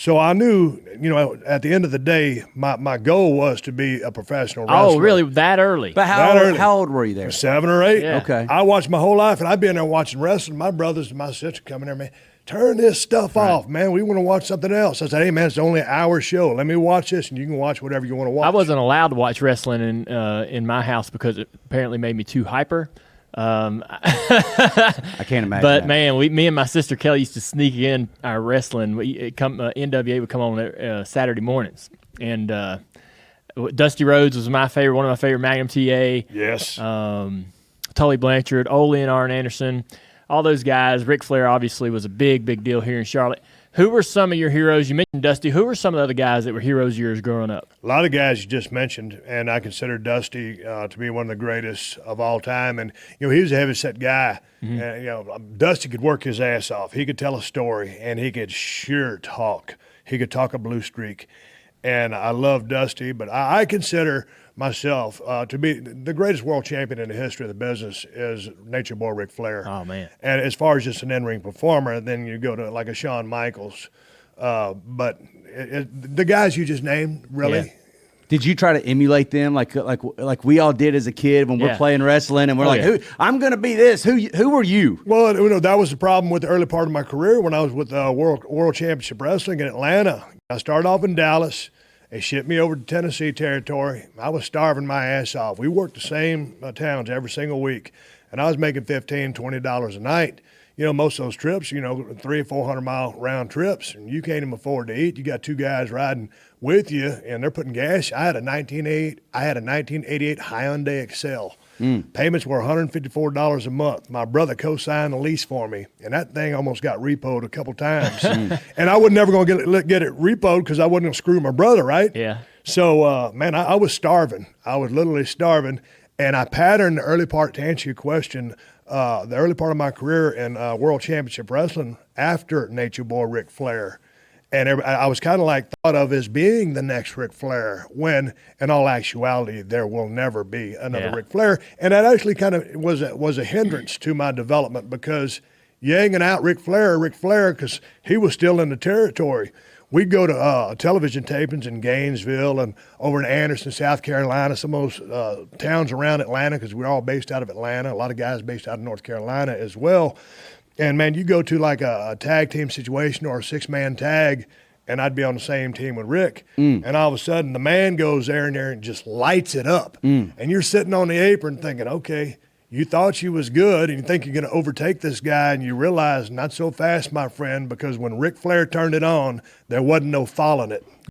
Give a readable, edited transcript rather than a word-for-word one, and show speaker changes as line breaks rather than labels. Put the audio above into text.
So I knew, at the end of the day, my goal was to be a professional wrestler.
Oh, really? That early?
But how old were you there?
7 or 8.
Yeah.
Okay.
I watched my whole life, and I'd been there watching wrestling. My brothers and my sister coming there, man, turn this stuff off, man. We want to watch something else. I said, hey, man, it's only an hour show. Let me watch this, and you can watch whatever you want to watch.
I wasn't allowed to watch wrestling in my house because it apparently made me too hyper.
I can't imagine.
But
that.
man, me and my sister Kelly used to sneak in our wrestling. NWA would come on Saturday mornings, and Dusty Rhodes was one of my favorite Magnum TA.
Yes.
Tully Blanchard, Ole and Arn Anderson, all those guys. Ric Flair obviously was a big deal here in Charlotte. Who were some of your heroes? You mentioned Dusty. Who were some of the other guys that were heroes of yours growing up?
A lot of guys you just mentioned, and I consider Dusty to be one of the greatest of all time. And, he was a heavy-set guy. And, Dusty could work his ass off. He could tell a story, and he could sure talk. He could talk a blue streak. And I love Dusty, but I consider myself to be the greatest world champion in the history of the business is Nature Boy Ric Flair.
Oh, man.
And as far as just an in-ring performer, then you go to like a Shawn Michaels. But the guys you just named, really.
Yeah.
Did you try to emulate them like we all did as a kid when we're playing wrestling and we're
yeah.
Who I'm going to be this? Who were you?
Well, that was the problem with the early part of my career when I was with World Championship Wrestling in Atlanta. I started off in Dallas. They shipped me over to Tennessee territory. I was starving my ass off. We worked the same towns every single week, and I was making $15, $20 a night. Most of those trips, 300 or 400 mile round trips, and you can't even afford to eat. You got 2 guys riding with you, and they're putting gas. I had a 1988 Hyundai Excel. Payments were $154 a month. My brother co-signed the lease for me, and that thing almost got repoed a couple times. And I was never going to get it repoed because I wasn't going to screw my brother, right?
Yeah.
So, man, I was starving. I was literally starving, and I patterned the early part, to answer your question, the early part of my career in World Championship Wrestling after Nature Boy Ric Flair. And I was kind of thought of as being the next Ric Flair when, in all actuality, there will never be another Ric Flair. And that actually kind of was a hindrance to my development because you hanging out Ric Flair, because he was still in the territory. We'd go to television tapings in Gainesville and over in Anderson, South Carolina, some of those towns around Atlanta because we're all based out of Atlanta. A lot of guys based out of North Carolina as well. And, man, you go to like a tag team situation or a 6-man tag, and I'd be on the same team with Rick. And all of a sudden the man goes there and just lights it up. And you're sitting on the apron thinking, okay, you thought you was good and you think you're going to overtake this guy, and you realize not so fast, my friend, because when Ric Flair turned it on, there wasn't no following it.